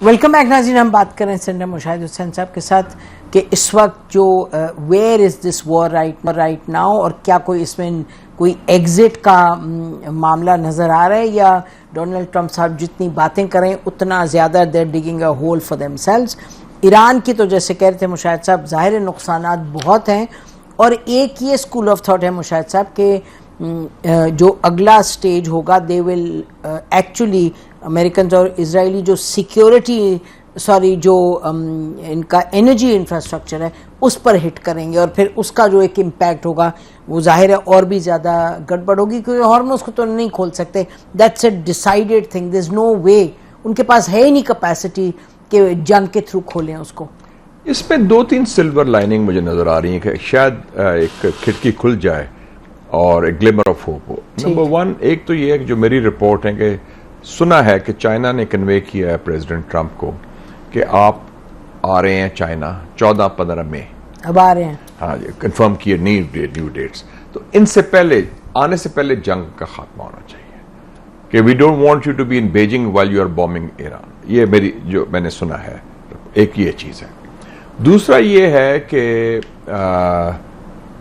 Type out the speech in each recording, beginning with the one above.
Welcome back नाज़रीन। हम बात कर रहे हैं सेंटर मुशाहिद हुसैन साहब के साथ कि इस वक्त जो where is this war right now, और क्या कोई इसमें कोई एग्जिट का मामला नज़र आ रहा है, या डोनाल्ड ट्रंप साहब जितनी बातें करें उतना ज़्यादा there digging a hole for themselves. Iran की तो जैसे कह रहे थे मुशाहिद साहब, ज़ाहिर नुकसानात बहुत हैं, और एक ये स्कूल ऑफ थॉट है मुशाहिद साहब के जो अगला स्टेज होगा दे विल एक्चुअली अमेरिकन और इजरायली जो जो इनका एनर्जी इंफ्रास्ट्रक्चर है उस पर हिट करेंगे, और फिर उसका जो एक इम्पैक्ट होगा वो जाहिर है और भी ज़्यादा गड़बड़ होगी, क्योंकि हॉर्मोन्स को तो नहीं खोल सकते। That's a decided thing, there is no way, उनके पास है ही नहीं कैपेसिटी कि जंग के थ्रू खोलें उसको। इसमें दो तीन सिल्वर लाइनिंग मुझे नजर आ रही है कि शायद एक खिड़की खुल जाए और एक ग्लिमर ऑफ होप हो। नंबर वन, एक तो ये है कि जो मेरी रिपोर्ट है कि सुना है कि चाइना ने कन्वे किया है प्रेसिडेंट ट्रंप को कि आप आ रहे हैं चाइना 14-15 मई, अब आ रहे हैं। हाँ जी, कंफर्म किए न्यू डेट्स। तो इनसे पहले आने से पहले जंग का खात्मा होना चाहिए कि we don't want you to be in Beijing while you are bombing Iran. ये मेरी जो मैंने सुना है, एक ये चीज है। दूसरा ये है कि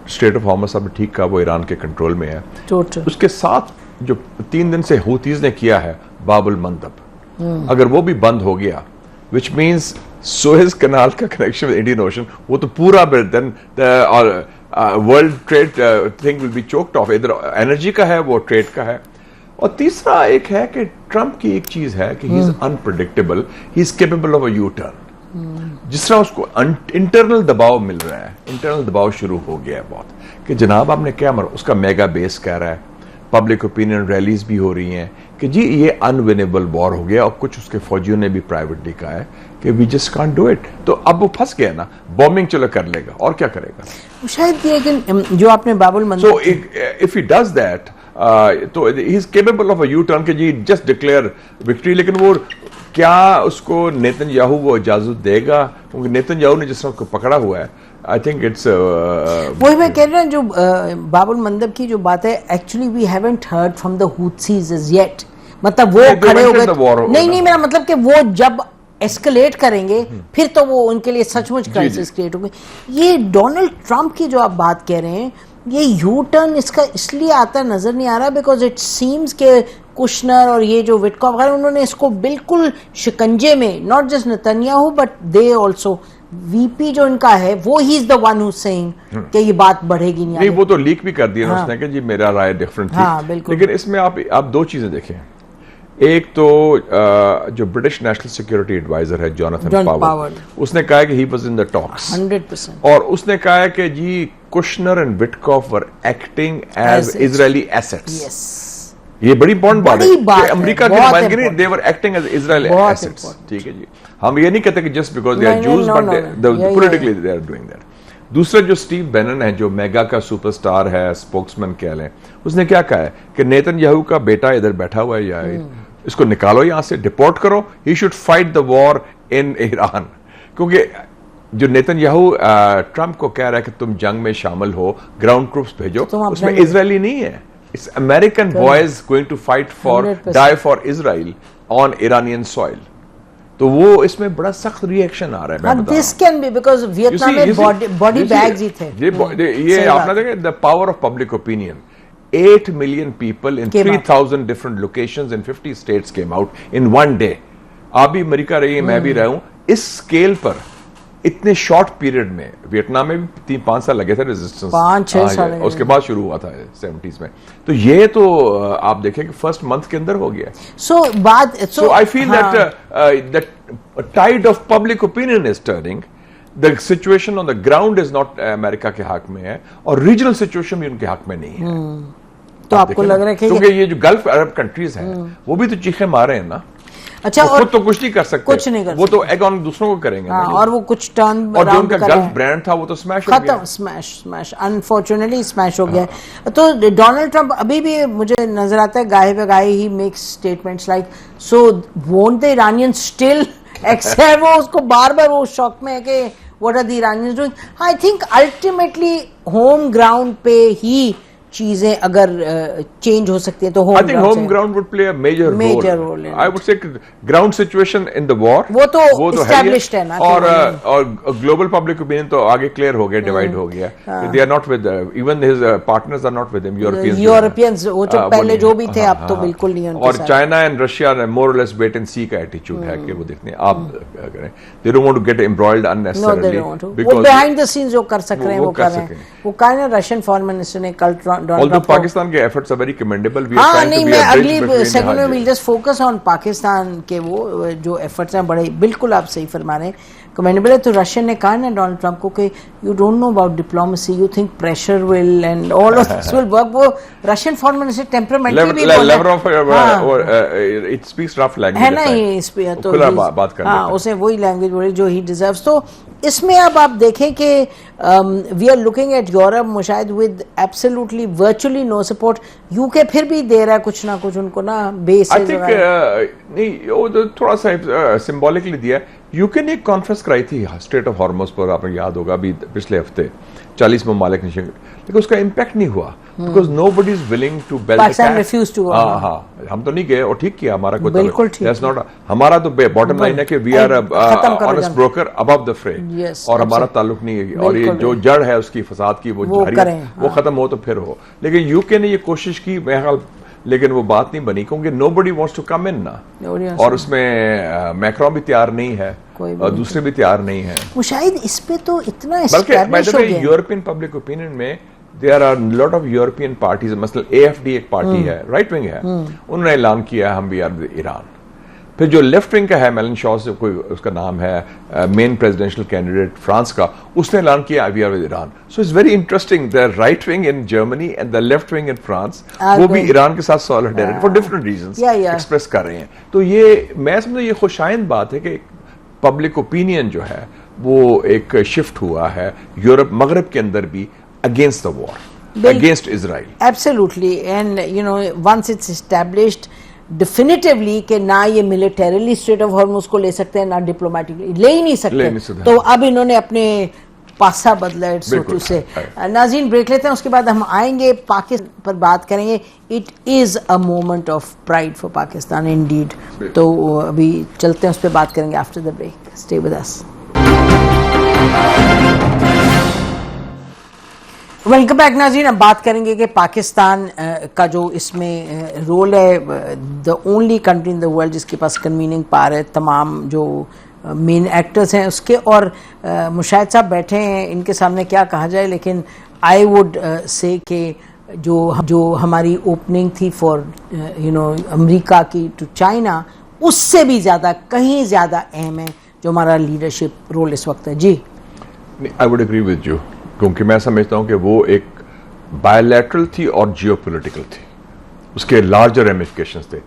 स्टेट ऑफ हॉर्मस अब ठीक का वो ईरान के कंट्रोल में है। उसके साथ जो 3 दिन से हूतीज ने किया है बाबुल मंदब, अगर वो भी बंद हो गया, विच मीन्स सुएज कनाल का कनेक्शन विद इंडियन ओशन, वो तो पूरा then world trade thing will be choked off. इधर एनर्जी का है, वो ट्रेड का है। और तीसरा एक है कि ट्रंप की एक चीज है कि he is unpredictable, he is capable of a U turn. जिस तरह उसको इंटरनल दबाव मिल रहा है, इंटरनल दबाव शुरू हो गया है बहुत, कि जनाब आपने क्या मर, उसका मेगा बेस कह रहा है, पब्लिक ओपिनियन रैलीज भी हो रही हैं कि जी ये अनविनेबल वॉर हो गया, और कुछ उसके फौजियों ने भी प्राइवेटली कहा है कि we just can't do it. तो अब वो फंस गया ना, बॉम्बिंग चलो कर लेगा, और क्या करेगा शायद ये जो आपने बाबुल मंदब, so if he does that तो he is capable of a U turn के जी जस्ट डिक्लेयर विक्ट्री। लेकिन वो क्या उसको नेतन्याहू वो इजाजत देगा? क्योंकि नेतन्याहू ने जिस तरह उसको पकड़ा हुआ है, आई थिंक इट्स वही मैं कह रहा हूं, जो बाबुल मंदब की जो बात है, actually we haven't heard from the Houthis as yet. मतलब वो खड़े हो गए, नहीं मेरा मतलब कि वो जब एस्केलेट करेंगे फिर तो वो उनके लिए सचमुच क्राइसिस क्रिएट होगी। ये डोनाल्ड ट्रंप की जो आप बात कह रहे हैं, ये यू टर्न इसका इसलिए आता नजर नहीं आ रहा बिकॉज इट सीम्स के कुशनर और ये जो विटकॉफ वगैरह, उन्होंने इसको बिल्कुल शिकंजे में, not just Netanyahu but they also, VP जो इनका है वो ही is the one who saying कि ये बात बढ़ेगी नहीं। वो तो लीक भी कर दिया ना उसने कि जी मेरा राय डिफरेंट थी। हाँ, लेकिन इसमें आप दो चीजें देखें। एक तो जो ब्रिटिश नेशनल सिक्योरिटी एडवाइजर है जॉनथन पावर, उसने कहा कि he was in the talks 100%, और उसने कहा है कि जी Kushner and Witkoff were acting as Israeli assets. ये बड़ी इंपॉर्टेंट बात है कि अमेरिका के नुमाइंदगी they were acting as Israeli assets. ठीक है जी, हम ये नहीं कहते कि just because they are Jews but politically they are doing that. दूसरा जो स्टीव बेनन है, जो मेगा का सुपरस्टार है, स्पोक्समैन कह लें, उसने क्या कहा है कि नेतन्याहू का बेटा इधर बैठा हुआ है, या इसको निकालो यहां से, डिपोर्ट करो, he should fight the war in Iran. क्योंकि जो नेतन्याहू ट्रंप को कह रहा है कि तुम जंग में शामिल हो, ग्राउंड ट्रूप्स भेजो, उसमें इजरायली नहीं है, it's American boys going to fight for, die for Israel on Iranian soil. तो वो इसमें बड़ा सख्त रिएक्शन आ रहा है। This can be because Vietnam में बॉडी बैग्स ही थे। ये आपने देखा the power of public opinion. 8 million people in 3,000 different locations in 50 states came out in one day. आप भी अमेरिका रही है, मैं भी रहा हूं। इस स्केल पर इतने शॉर्ट पीरियड में, वियतनाम में भी 3-5 साल लगे थे रेजिस्टेंस, 5-6 साल, उसके बाद शुरू हुआ था 70s में। तो ये तो आप देखें कि फर्स्ट मंथ के अंदर हो गया। So I feel that tide of public opinion is turning. The situation on the ground is not America के हक में है, और रीजनल सिचुएशन भी उनके हक में नहीं है। तो आपको लग रहा है कि क्योंकि ये जो गल्फ अरब कंट्रीज हैं वो भी तो चीखे मारे हैं ना। अच्छा, और तो कुछ नहीं कर सकते, कुछ नहीं कर वो तो एग ऑन दूसरों को करेंगे। हाँ, और वो कुछ टर्न, और जो उनका गल्फ ब्रांड था वो तो स्मैश हो गया, स्मैश अनफॉर्चुनेटली स्मैश हो गया। तो डोनाल्ड ट्रंप अभी भी मुझे नजर आता है गाहे पे गाहे ही makes statements like, so won't the Iranian still accept, वो उसको बार बार वो शॉक में है कि what are the Iranians doing. I think ultimately home ground पे ही चीजें अगर चेंज हो सकती है तो I think home ground would play a major role. in I would say ground situation in the war वो तो है established है ना, और global public opinion तो आगे clear हो गया, divide हो गया. They are not with even his partners are not with him. Europeans वो जो पहले जो भी थे अब तो बिल्कुल नहीं उनके और साथ. China and Russia ने more or less wait and see का attitude है कि वो देखने आप करें. They don't want to get embroiled unnecessarily. No, they don't want to. वो behind the scenes जो कर सक रहे हैं वो कर रहे हैं. वो कहा ना रशियन फॉरेन मिनिस्टर ने कल Although Pakistan के efforts are very commendable, we are हाँ trying नहीं to be मैं a bridge अगली between सेगमेंट में we'll just focus on Pakistan के वो जो एफर्ट्स हैं बड़े बिल्कुल आप सही फरमा रहे हैं कमेंडेबल है. तो रशियन ने कहा ना डोनाल्ड ट्रंप को कि you don't know about diplomacy, you think pressure will and all of this will work. वो रशियन फॉरेन मिनिस्टर टेम्परामेंटली भी बोला it speaks rough language है ना ये इस पे तो बात कर हाँ उसे वही लैंग्वेज बोली जो ही डिजर्व्स. तो इसमें अब आप देखें कि we are looking at Europe Mushahid with absolutely virtually no support. UK फिर भी दे रहा है कुछ ना कुछ उनको ना बेस. आई थिंक नहीं वो तो थोड़ा सा सिंबॉलिकली दिया. यूके ने एक कॉन्फ्रेंस कराई थी स्ट्रेट ऑफ हॉर्मोज पर, आपको याद होगा अभी पिछले हफ्ते 40 ममालिक ने, लेकिन उसका इम्पैक्ट नहीं हुआ because nobody is willing to bail Pakistan refuse to. हाँ हम तो नहीं गए और ठीक किया हमारा कोई बिल्कुल ठीक. नॉट हमारा तो बॉटम लाइन है कि we are honest broker above the fray और हमारा ताल्लुक नहीं है और ये जो जड़ है उसकी फसाद की वो जारी वो खत्म हो तो फिर हो. लेकिन यूके ने ये कोशिश की लेकिन वो बात नहीं बनी क्योंकि nobody wants to come in ना. और उसमें मैक्रोन भी तैयार नहीं है और दूसरे भी तैयार नहीं है. मुशाहिद इस पे तो इतना बल्कि यूरोपियन पब्लिक ओपिनियन में there are lot of European parties. मसलन AFD एक पार्टी है, राइट विंग है, उन्होंने ऐलान किया हम वी आर विद ईरान. फिर जो लेफ्ट विंग का है मेलन शॉ से कोई उसका नाम है मेन प्रेसिडेंशियल कैंडिडेट फ्रांस का, उसने ऐलान किया we are with Iran. So it's very interesting the right wing in Germany and the left wing in France वो भी ईरान के साथ solidarity for different reasons express कर रहे हैं. तो ये मैं समझता ये खुशाइंद बात है कि पब्लिक ओपिनियन जो है वो एक शिफ्ट हुआ है यूरोप मगरब के अंदर भी against the war, against Israel. Absolutely. And you know once it's established definitively कि ना ये मिलिटरीली स्ट्रेट ऑफ हॉर्मुज को ले सकते हैं ना डिप्लोमेटिकली ले ही नहीं सकते. तो अब इन्होंने अपने पासा बदला है सोचू से. नाज़रीन ब्रेक लेते हैं, उसके बाद हम आएंगे पाकिस्तान पर बात करेंगे. It is a moment of pride for Pakistan indeed. तो अभी चलते हैं उस पर बात करेंगे after the break. Stay with us. Welcome back नाज़रीन. अब बात करेंगे कि पाकिस्तान का जो इसमें रोल है, the only country in the world जिसके पास कन्वीनिंग पावर है तमाम जो मेन एक्टर्स हैं उसके. और मुशाहिद साहब बैठे हैं, इनके सामने क्या कहा जाए, लेकिन आई वुड से कि जो हमारी ओपनिंग थी फॉर यू नो अमेरिका की टू चाइना, उससे भी ज़्यादा कहीं ज़्यादा अहम है जो हमारा लीडरशिप रोल इस वक्त है. जी I would agree with you क्योंकि मैं समझता हूं कि वो एक बायलैटरल थी और जियोपॉलिटिकल थी, उसके लार्जर रेमिफिकेशंस थे.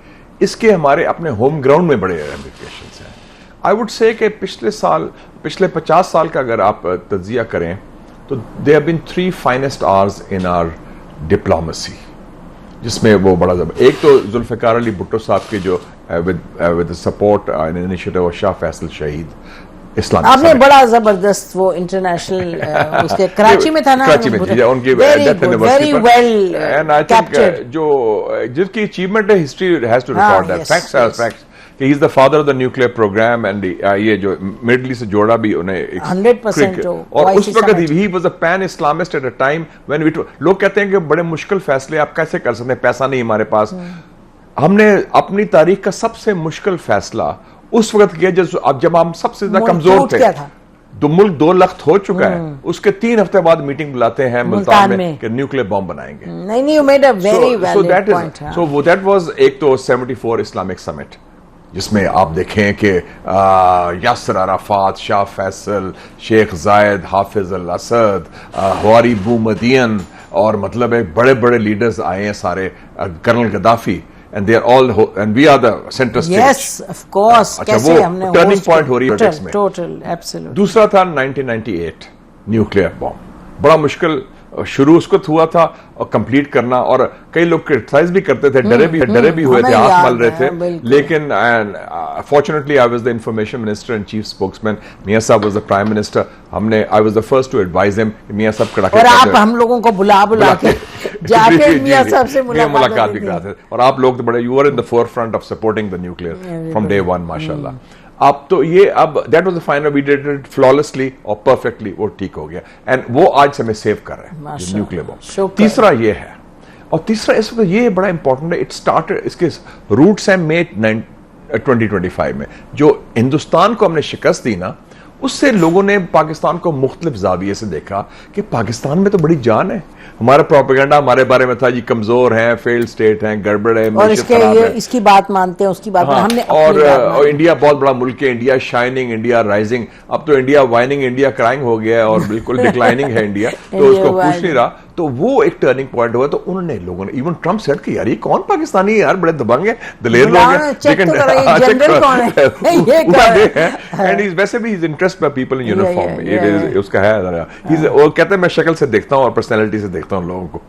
इसके हमारे अपने होम ग्राउंड में बड़े रेमिफिकेशंस हैं. आई वुड से कि पिछले 50 साल का अगर आप तज्जिया करें तो they have been 3 finest hours in our diplomacy, जिसमें वो बड़ा एक तो जुल्फिकार अली भुट्टो साहब के जो with support and initiative of Shah Faisal शहीद इस्लामिक आपने बड़ा जबरदस्त वो इंटरनेशनल उसके कराची में था ना, कराची में थी उनकी डेथ एनिवर्सरी पर. एंड आई थिंक जो जिसकी अचीवमेंट है history has to record that. Facts are facts कि he is the father of the nuclear program and ये जो मिडिल ईस्ट से जोड़ा भी उन्हें 100%. और उस वक्त he was a pan Islamist at a time when लोग कहते हैं कि बड़े मुश्किल फैसले आप कैसे कर सकते हैं, पैसा नहीं हमारे पास. हमने अपनी तारीख का सबसे मुश्किल फैसला उस वक्त किया जब हम सबसे ज्यादा कमजोर थे. तो मुल्क 2 लाख हो चुका है, उसके 3 हफ्ते बाद मीटिंग बुलाते हैं मुल्तान में कि न्यूक्लियर बॉम्ब बनाएंगे. नहीं you made a very valid point. So that was एक तो 74 इस्लामिक समिट जिसमें आप देखें कि यासर अराफात, शाह फैसल, शेख जायद, हाफिज अल असद, हवारी बूमदियन और मतलब एक बड़े बड़े लीडर्स आए हैं सारे, colonel Gaddafi. And they are all, and we are the center stage. Yes, of course. कैसे हमने टर्निंग पॉइंट हो रही है में. Total, absolutely. दूसरा था 1998 न्यूक्लियर बॉम्ब. बड़ा मुश्किल शुरू उसको हुआ था और कंप्लीट करना, और कई लोग क्रिटिसाइज भी करते थे, डरे भी हुए थे, आंख मल रहे थे. लेकिन fortunately I was the information minister and chief spokesman. मियां साहब was the prime minister. I was the first to advise him. मियां साहब कड़ाके और आप हम लोगों को बुला के जाके मियां साहब से मुलाकात भी कराते थे। और आप लोग तो बड़े, you are in the fore front of supporting the nuclear from day one, माशाल्लाह। अब तो ये, अब that was the final, we did it flawlessly और परफेक्टली, वो ठीक हो गया। एंड वो आज हमें सेव कर रहे हैं न्यूक्लियर बॉम्ब। तीसरा ये है, और तीसरा इस वक्त ये बड़ा इंपॉर्टेंट है, इट स्टार्टेड, इसके रूट्स हैं मे 2025 में। जो हिंदुस्तान को हमने शिकस्त दी ना, उससे लोगों ने पाकिस्तान को मुख्तलिफ जाविये से देखा कि पाकिस्तान में तो बड़ी जान है। हमारा प्रोपेगेंडा हमारे बारे में था जी, कमजोर है, फेल्ड स्टेट है, गड़बड़ है, और इसकी बात मानते हैं, उसकी बात हमने और इंडिया बहुत बड़ा मुल्क है, इंडिया शाइनिंग, इंडिया राइजिंग। अब तो इंडिया वाइनिंग, इंडिया क्राइंग हो गया है और बिल्कुल डिक्लाइनिंग है इंडिया, तो उसको पूछ नहीं रहा। तो वो एक टर्निंग पॉइंट हुआ। तो उन्होंने, लोगों ने, इवन ट्रम्प सेड कि यार ये कौन पाकिस्तानी है यार, बड़े दबंग है, दलेर लोग हैं, लेकिन वैसे भी interest by people in uniform में उसका है। वो कहते हैं मैं शक्ल से देखता हूँ और पर्सनैलिटी से देखता हूँ लोगों को।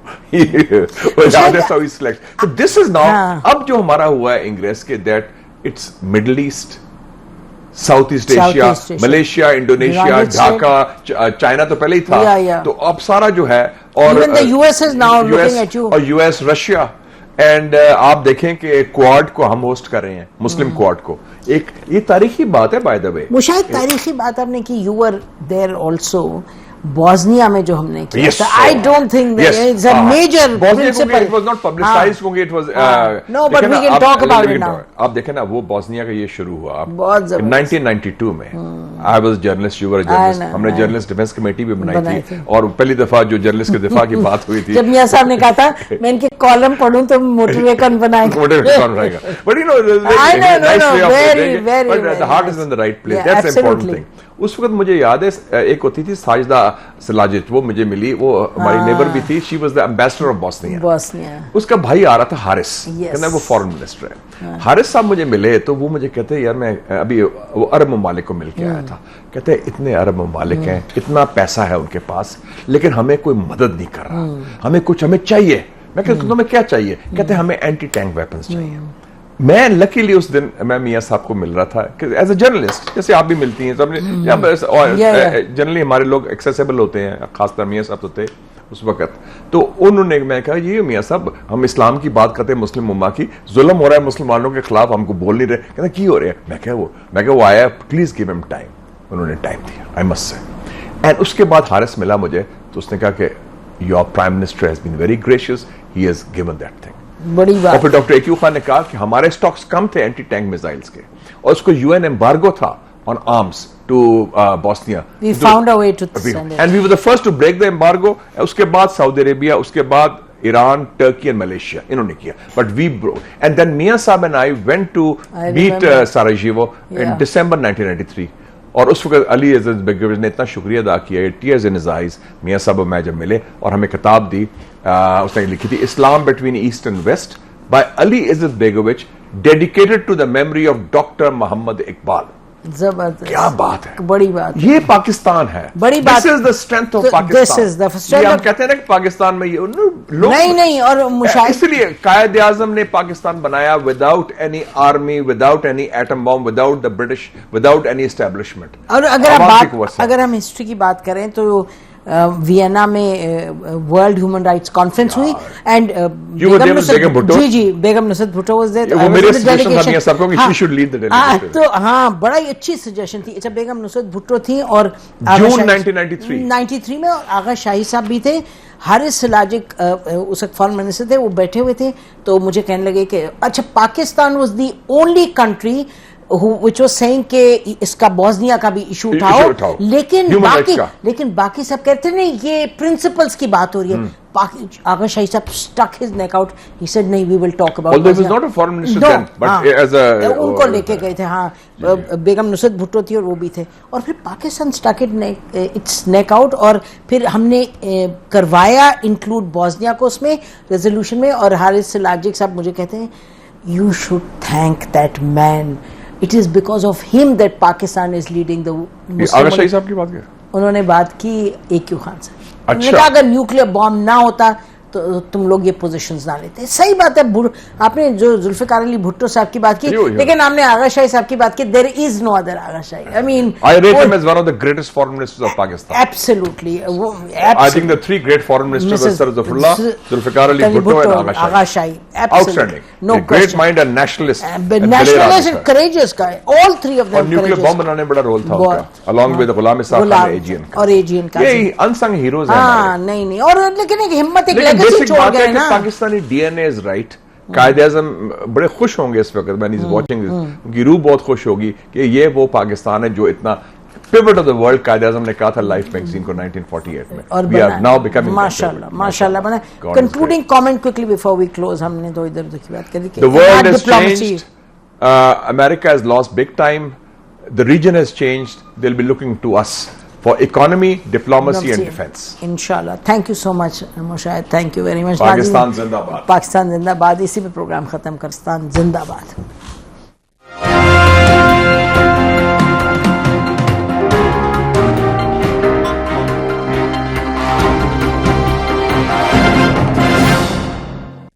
तो दिस इज नाउ, अब जो हमारा हुआ है इंग्रेस के, that it's middle east, south east Asia, Malaysia, Indonesia, Dhaka, China तो पहले ही था, तो अब सारा जो है, और US is now looking at you, और यूएस, रशिया, एंड आप देखें कि क्वाड को हम होस्ट कर रहे हैं, मुस्लिम क्वाड को। एक ये तारीखी बात है बाय द वे, मुशाहिद तारीखी बात आपने की, you were there also Bosnia में जो हमने किया था। I don't think it's a major principle, it was not publicised, क्योंकि it was no, but we can talk about it now. आप देखें ना, वो बॉस्निया का ये शुरू हुआ 1992 में। I was journalist, you were journalist, हमने जर्नलिस्ट डिफेंस कमेटी भी बनाई थी, और पहली दफा जो जर्नलिस्ट के दिफा की बात हुई थी, जब मियां साहब ने कहा था मैं इनके कॉलम पढ़ूं तो मोटिवेट कौन बनाएगा, but you know, but the heart is in the right place, that's important thing. उस वक्त मुझे याद है, एक होती थी साजिदा सलाजिच, वो मुझे मिली, वो हमारी नेबर भी थी, she was the ambassador of Bosnia. उसका भाई आ रहा था हारिस, कहना वो फॉरेन मिनिस्टर है। हारिस साहब मुझे मिले, तो वो मुझे कहते यार मैं अभी वो अरब ममालिक को मिल के आया था, कहते इतने अरब ममालिक हैं, इतना पैसा है उनके पास, लेकिन हमें कोई मदद नहीं कर रहा, हमें चाहिए। मैं कहता तुम्हें क्या चाहिए? कहते हमें एंटी टैंक वेपन्स चाहिए। मैं लकीली उस दिन मैं मियां साहब को मिल रहा था एज ए जर्नलिस्ट, जैसे आप भी मिलती हैं, जनरली हमारे लोग एक्सेसिबल होते हैं, खासकर मियां साहब तो थे उस वक्त। तो उन्होंने, मैं कहा ये मियां साहब हम इस्लाम की बात करते हैं, मुस्लिम उम्मा की, जुल्म हो रहा है मुसलमानों के खिलाफ, हमको बोल नहीं रहे। कहते की हो रहे हैं? मैं क्या वो आया, प्लीज गिव हिम टाइम। उन्होंने टाइम दिया, आई मस्ट से। एंड उसके बाद हारिस मिला मुझे, तो उसने कहा कि your prime minister has been very gracious, he has given that thing. बड़ी बात। और फिर डॉक्टर एक्यू खान ने कहा कि हमारे स्टॉक्स कम थे एंटी टैंक मिसाइल्स के, और उसको यूएन एम्बार्गो था on arms to Bosnia. We found a way to send it. And we were the first to break the embargo. उसके बाद सऊदी अरेबिया, उसके बाद ईरान, टर्की एंड मलेशिया, इन्होंने किया, but we broke. And then मियां साहब and I went to meet Sarajevo in December 1993। और उस वक्त अली इज़्ज़त बेगम ने इतना शुक्रिया अदा किया, टीयर्स इन हिज आईज। मियां साहब और मैं जब मिले और हमें किताब दी, उसने लिखी थी Islam between East and West by Alija Izetbegovic, dedicated to the memory of doctor Mohammad Iqbal. जबरदस्त, क्या बात है, बड़ी बात। ये पाकिस्तान है, बड़ी बात। This is the strength of Pakistan. This is the strength. हम कहते हैं ना कि पाकिस्तान में ये लोग नहीं, और मुशाहिद, इसलिए कायद आजम ने पाकिस्तान बनाया without any army, without any atom bomb, without the British, without any establishment. और अगर हम हिस्ट्री की बात करें तो वियना में वर्ल्ड ह्यूमन राइट्स कॉन्फ्रेंस हुई, and Begum Nusrat Bhutto was there. वो मेरे सजेशन था सबको कि she should lead the delegation. तो हाँ, बड़ा ही अच्छी सजेशन थी। अच्छा, बेगम नुसरत भुट्टो थी, और जून 1993 में, और आगा शाही साहब भी थे, हारिस सलाजिक उस वक्त फॉरेन मिनिस्टर थे, वो बैठे हुए थे। तो मुझे कहने लगे कि अच्छा, Pakistan was the only country which was saying कि इसका बॉस्निया का भी इशू उठाओ, लेकिन बाकी सब कहते नहीं, ये प्रिंसिपल्स की बात हो रही है। आगा शाही साहब stuck his neck out, he said नहीं, we will talk about although he was not a foreign minister then, but as a उनको लेके गए थे। हाँ, बेगम नुसरत भुट्टो थी और वो भी थे, और फिर Pakistan stuck its neck out, और फिर हमने करवाया इंक्लूड बॉस्निया को उसमें रेजोल्यूशन में। और हारिस सलाजिक साहब मुझे कहते हैं, you should thank that man, it is because of him that Pakistan is leading the Muslim। आगा शाही साहब की बात क्या? उन्होंने बात की एक्यू खान से। अच्छा। उन्होंने कहा अगर न्यूक्लियर बॉम्ब ना होता तो तुम लोग ये पोजीशंस ना लेते। सही बात है, आपने जो जुल्फिकार अली भुट्टो साहब की बात की, लेकिन हमने आगा शाही साहब की बात की। There is no other Agha Shahi. I mean I rate him as one of the greatest foreign ministers of Pakistan. Absolutely, I think the three great foreign ministers were Sir Zafrullah, Zulfikar Ali Bhutto and Agha Shahi. Absolutely. Outstanding. No a great mind and nationalist. Nationalist and courageous guy. All three of them. और nuclear bomb बनाने में बड़ा role था उनका, along with Ghulam Ishaq Khan एजियन का। और Aegean का ये अनसंग हीरोज हैं। हाँ, नहीं और लेकिन एक हिम्मत, एक लेकिन लेगेसी बेसिक छोड़ बात गए है कि ना। Pakistani DNA is right. Quaid-e-Azam बड़े खुश होंगे इस वक्त, मैन इज वाचिंग दिस, उनकी रूह बहुत खुश होगी कि ये वो पाकिस्तान है जो इतना pivot of the world Quaid-e-Azam ने कहा था लाइफ मैगजीन को 1948 में। और वी आर नाउ बिकमिंग माशाल्लाह बना। Concluding comment quickly before we close, हमने तो इधर उधर की बात करी कि the world has changed, America has lost big time, the region has changed, they will be looking to us for economy, diplomacy and defense. Inshallah. Thank you so much, Mushahid. Thank you very much. Pakistan Zindabad. Pakistan Zindabad. इसी पे programme खत्म, पाकिस्तान जिंदाबाद।